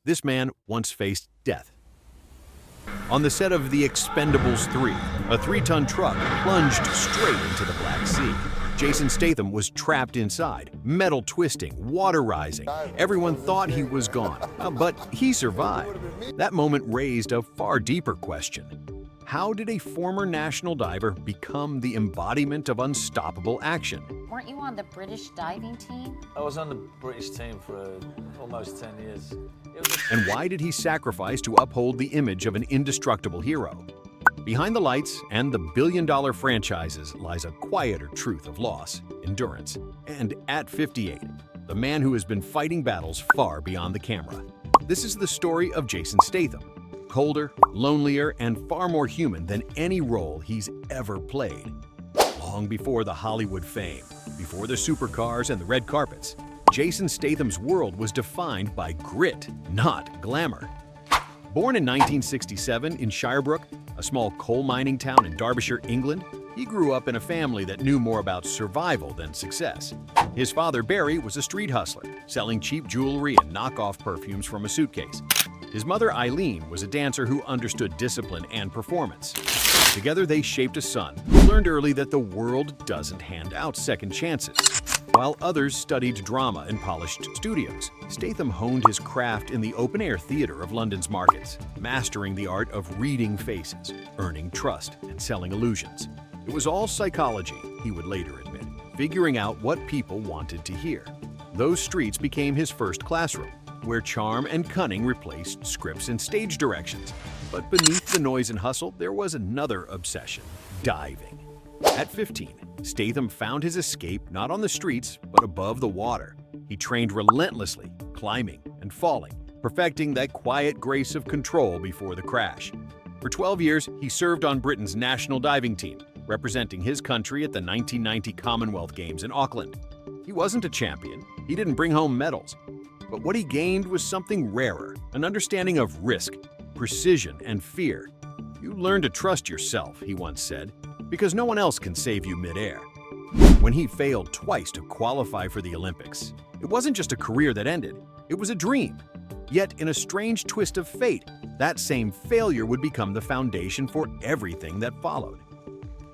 This man once faced death. On the set of The Expendables 3, a 3-ton truck plunged straight into the Black Sea. Jason Statham was trapped inside, metal twisting, water rising. Everyone thought he was gone, but he survived. That moment raised a far deeper question. How did a former national diver become the embodiment of unstoppable action? Weren't you on the British diving team? I was on the British team for almost 10 years. And why did he sacrifice to uphold the image of an indestructible hero? Behind the lights and the billion-dollar franchises lies a quieter truth of loss, endurance, and at 58, the man who has been fighting battles far beyond the camera. This is the story of Jason Statham, colder, lonelier, and far more human than any role he's ever played. Long before the Hollywood fame, before the supercars and the red carpets, Jason Statham's world was defined by grit, not glamour. Born in 1967 in Shirebrook, a small coal mining town in Derbyshire, England, he grew up in a family that knew more about survival than success. His father, Barry, was a street hustler, selling cheap jewelry and knockoff perfumes from a suitcase. His mother, Eileen, was a dancer who understood discipline and performance. Together, they shaped a son who learned early that the world doesn't hand out second chances. While others studied drama in polished studios, Statham honed his craft in the open-air theater of London's markets, mastering the art of reading faces, earning trust, and selling illusions. It was all psychology, he would later admit, figuring out what people wanted to hear. Those streets became his first classroom, where charm and cunning replaced scripts and stage directions. But beneath the noise and hustle, there was another obsession: diving. At 15, Statham found his escape not on the streets, but above the water. He trained relentlessly, climbing and falling, perfecting that quiet grace of control before the crash. For 12 years, he served on Britain's national diving team, representing his country at the 1990 Commonwealth Games in Auckland. He wasn't a champion, he didn't bring home medals. But what he gained was something rarer, an understanding of risk, precision, and fear. "You learn to trust yourself," he once said, "because no one else can save you midair." When he failed twice to qualify for the Olympics, it wasn't just a career that ended, it was a dream. Yet, in a strange twist of fate, that same failure would become the foundation for everything that followed.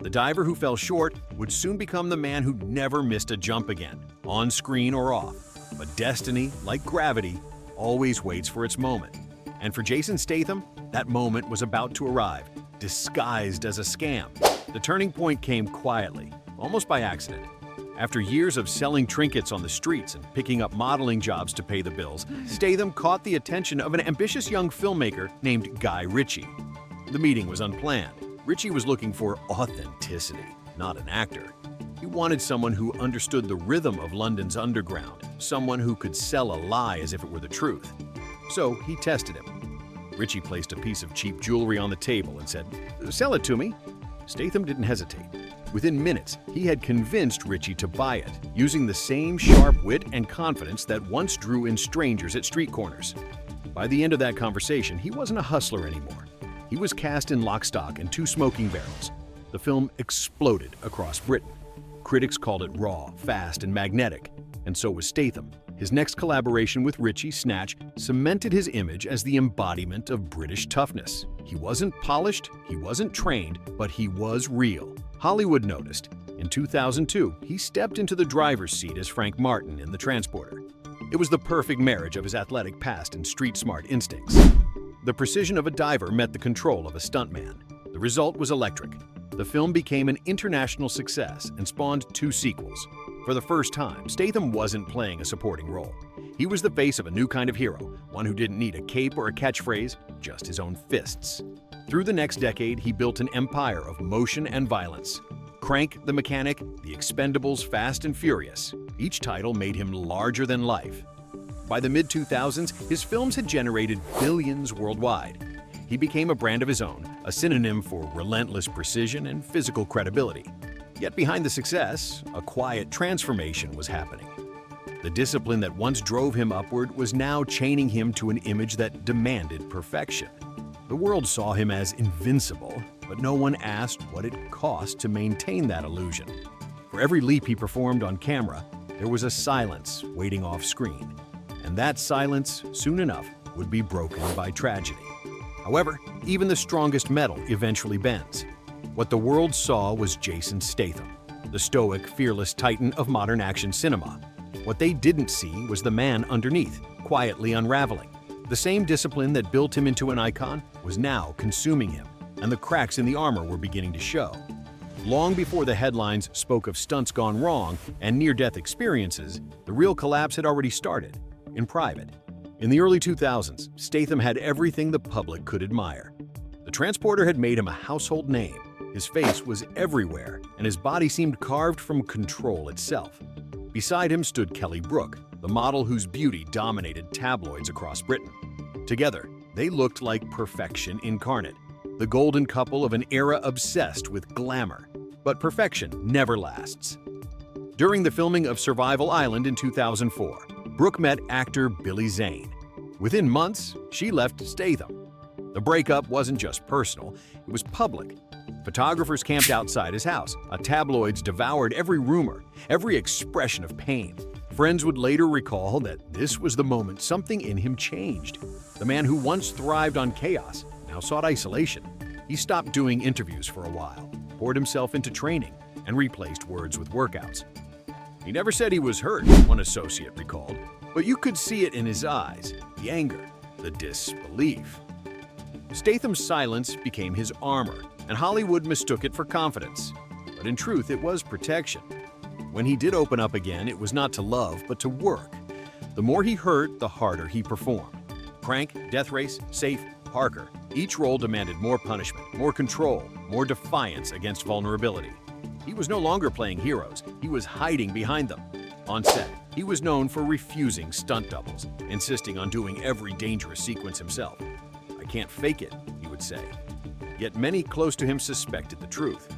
The diver who fell short would soon become the man who never missed a jump again, on screen or off. But destiny, like gravity, always waits for its moment. And for Jason Statham, that moment was about to arrive, disguised as a scam. The turning point came quietly, almost by accident. After years of selling trinkets on the streets and picking up modeling jobs to pay the bills, Statham caught the attention of an ambitious young filmmaker named Guy Ritchie. The meeting was unplanned. Ritchie was looking for authenticity, not an actor. He wanted someone who understood the rhythm of London's underground, someone who could sell a lie as if it were the truth. So he tested him. Ritchie placed a piece of cheap jewelry on the table and said, "Sell it to me." Statham didn't hesitate. Within minutes, he had convinced Ritchie to buy it, using the same sharp wit and confidence that once drew in strangers at street corners. By the end of that conversation, he wasn't a hustler anymore. He was cast in Lock, Stock, and Two Smoking Barrels. The film exploded across Britain. Critics called it raw, fast, and magnetic, and so was Statham. His next collaboration with Ritchie, Snatch, cemented his image as the embodiment of British toughness. He wasn't polished, he wasn't trained, but he was real. Hollywood noticed. In 2002, he stepped into the driver's seat as Frank Martin in The Transporter. It was the perfect marriage of his athletic past and street-smart instincts. The precision of a diver met the control of a stuntman. The result was electric. The film became an international success and spawned 2 sequels. For the first time, Statham wasn't playing a supporting role. He was the face of a new kind of hero, one who didn't need a cape or a catchphrase, just his own fists. Through the next decade, he built an empire of motion and violence. Crank the Mechanic, The Expendables, Fast and Furious. Each title made him larger than life. By the mid-2000s, his films had generated billions worldwide. He became a brand of his own, a synonym for relentless precision and physical credibility. Yet behind the success, a quiet transformation was happening. The discipline that once drove him upward was now chaining him to an image that demanded perfection. The world saw him as invincible, but no one asked what it cost to maintain that illusion. For every leap he performed on camera, there was a silence waiting off screen. And that silence, soon enough, would be broken by tragedy. However, even the strongest metal eventually bends. What the world saw was Jason Statham, the stoic, fearless titan of modern action cinema. What they didn't see was the man underneath, quietly unraveling. The same discipline that built him into an icon was now consuming him, and the cracks in the armor were beginning to show. Long before the headlines spoke of stunts gone wrong and near-death experiences, the real collapse had already started, in private. In the early 2000s, Statham had everything the public could admire. The transporter had made him a household name. His face was everywhere, and his body seemed carved from control itself. Beside him stood Kelly Brook, the model whose beauty dominated tabloids across Britain. Together, they looked like perfection incarnate, the golden couple of an era obsessed with glamour. But perfection never lasts. During the filming of Survival Island in 2004, Brooke met actor Billy Zane. Within months, she left Statham. The breakup wasn't just personal, it was public. Photographers camped outside his house. Tabloids devoured every rumor, every expression of pain. Friends would later recall that this was the moment something in him changed. The man who once thrived on chaos now sought isolation. He stopped doing interviews for a while, poured himself into training, and replaced words with workouts. He never said he was hurt, one associate recalled, but you could see it in his eyes, the anger, the disbelief. Statham's silence became his armor, and Hollywood mistook it for confidence. But in truth, it was protection. When he did open up again, it was not to love, but to work. The more he hurt, the harder he performed. Crank, Death Race, Safe, Parker, each role demanded more punishment, more control, more defiance against vulnerability. He was no longer playing heroes, he was hiding behind them. On set, he was known for refusing stunt doubles, insisting on doing every dangerous sequence himself. "I can't fake it," he would say. Yet many close to him suspected the truth.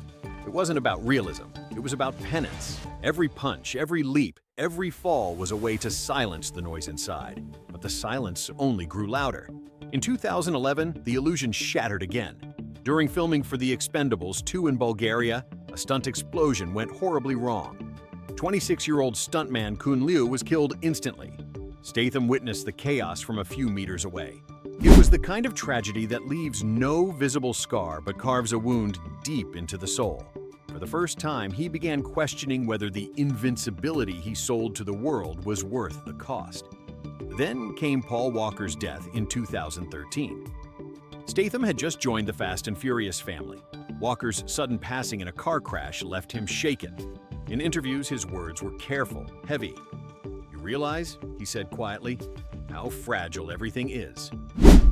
It wasn't about realism, it was about penance. Every punch, every leap, every fall was a way to silence the noise inside. But the silence only grew louder. In 2011, the illusion shattered again. During filming for The Expendables 2 in Bulgaria, a stunt explosion went horribly wrong. 26-year-old stuntman Kun Liu was killed instantly. Statham witnessed the chaos from a few meters away. It was the kind of tragedy that leaves no visible scar but carves a wound deep into the soul. For the first time, he began questioning whether the invincibility he sold to the world was worth the cost. Then came Paul Walker's death in 2013. Statham had just joined the Fast and Furious family. Walker's sudden passing in a car crash left him shaken. In interviews, his words were careful, heavy. "You realize," he said quietly, "how fragile everything is."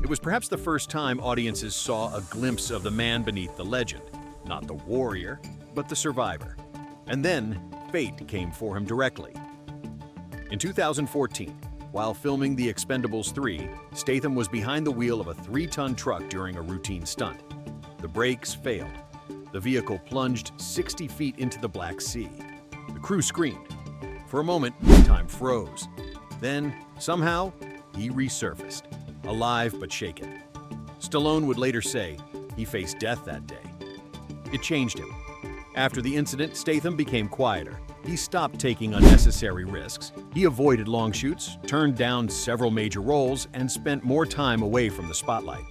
It was perhaps the first time audiences saw a glimpse of the man beneath the legend, not the warrior, but the survivor. And then, fate came for him directly. In 2014, while filming The Expendables 3, Statham was behind the wheel of a 3-ton truck during a routine stunt. The brakes failed. The vehicle plunged 60 feet into the Black Sea. The crew screamed. For a moment, time froze. Then, somehow, he resurfaced, alive but shaken. Stallone would later say he faced death that day. It changed him. After the incident, Statham became quieter. He stopped taking unnecessary risks. He avoided long shoots, turned down several major roles, and spent more time away from the spotlight.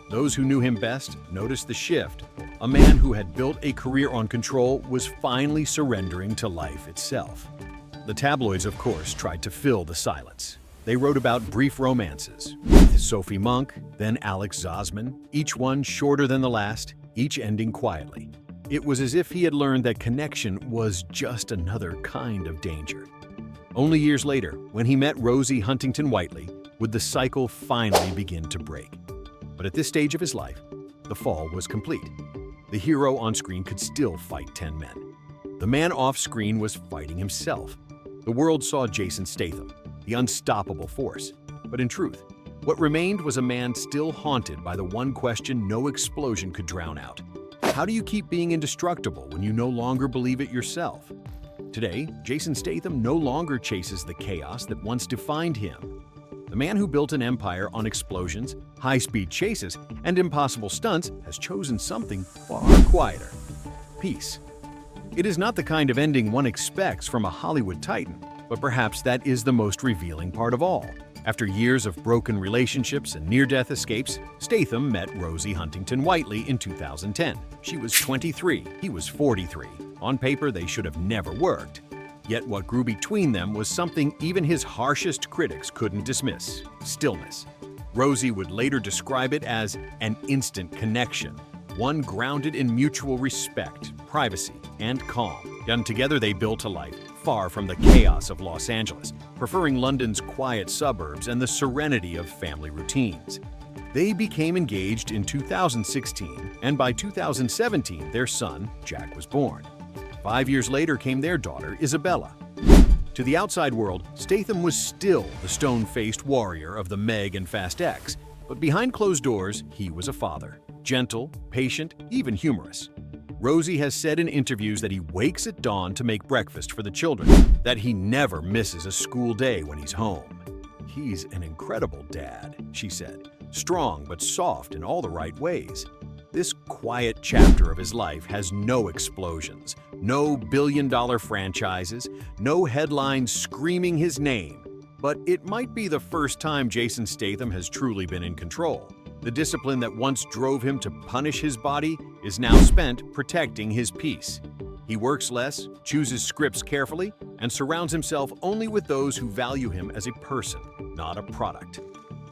Those who knew him best noticed the shift. A man who had built a career on control was finally surrendering to life itself. The tabloids, of course, tried to fill the silence. They wrote about brief romances with Sophie Monk, then Alex Zosman, each one shorter than the last, each ending quietly. It was as if he had learned that connection was just another kind of danger. Only years later, when he met Rosie Huntington-Whiteley, would the cycle finally begin to break. But at this stage of his life, the fall was complete. The hero on screen could still fight 10 men. The man off screen was fighting himself. The world saw Jason Statham, the unstoppable force. But in truth, what remained was a man still haunted by the one question no explosion could drown out. How do you keep being indestructible when you no longer believe it yourself? Today, Jason Statham no longer chases the chaos that once defined him. The man who built an empire on explosions, high-speed chases, and impossible stunts has chosen something far quieter: peace. It is not the kind of ending one expects from a Hollywood titan, but perhaps that is the most revealing part of all. After years of broken relationships and near-death escapes, Statham met Rosie Huntington Whiteley in 2010. She was 23, he was 43. On paper, they should have never worked. Yet what grew between them was something even his harshest critics couldn't dismiss: stillness. Rosie would later describe it as an instant connection, one grounded in mutual respect, privacy, and calm. And together they built a life far from the chaos of Los Angeles, preferring London's quiet suburbs and the serenity of family routines. They became engaged in 2016, and by 2017, their son, Jack, was born. 5 years later came their daughter, Isabella. To the outside world, Statham was still the stone-faced warrior of the Meg and Fast X, but behind closed doors, he was a father, gentle, patient, even humorous. Rosie has said in interviews that he wakes at dawn to make breakfast for the children, that he never misses a school day when he's home. "He's an incredible dad," she said, strong but soft in all the right ways. This quiet chapter of his life has no explosions, no billion-dollar franchises, no headlines screaming his name. But it might be the first time Jason Statham has truly been in control. The discipline that once drove him to punish his body is now spent protecting his peace. He works less, chooses scripts carefully, and surrounds himself only with those who value him as a person, not a product.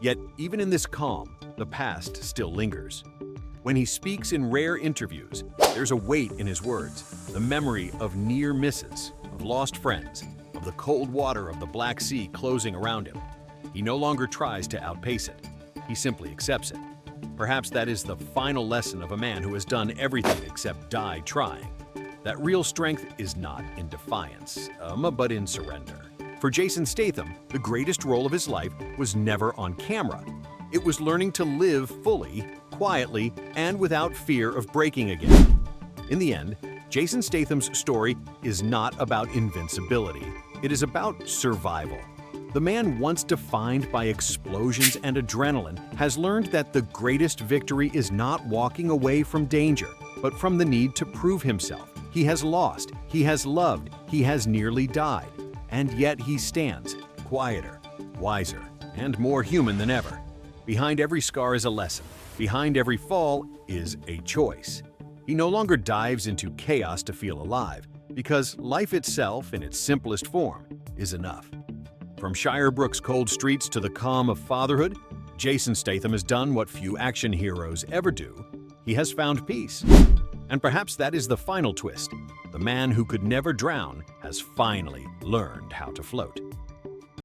Yet, even in this calm, the past still lingers. When he speaks in rare interviews, there's a weight in his words, the memory of near misses, of lost friends, of the cold water of the Black Sea closing around him. He no longer tries to outpace it. He simply accepts it. Perhaps that is the final lesson of a man who has done everything except die trying. That real strength is not in defiance, but in surrender. For Jason Statham, the greatest role of his life was never on camera. It was learning to live fully, quietly, and without fear of breaking again. In the end, Jason Statham's story is not about invincibility. It is about survival. The man once defined by explosions and adrenaline has learned that the greatest victory is not walking away from danger, but from the need to prove himself. He has lost, he has loved, he has nearly died, and yet he stands, quieter, wiser, and more human than ever. Behind every scar is a lesson. Behind every fall is a choice. He no longer dives into chaos to feel alive, because life itself, in its simplest form, is enough. From Shire Brook's cold streets to the calm of fatherhood, Jason Statham has done what few action heroes ever do. He has found peace. And perhaps that is the final twist. The man who could never drown has finally learned how to float.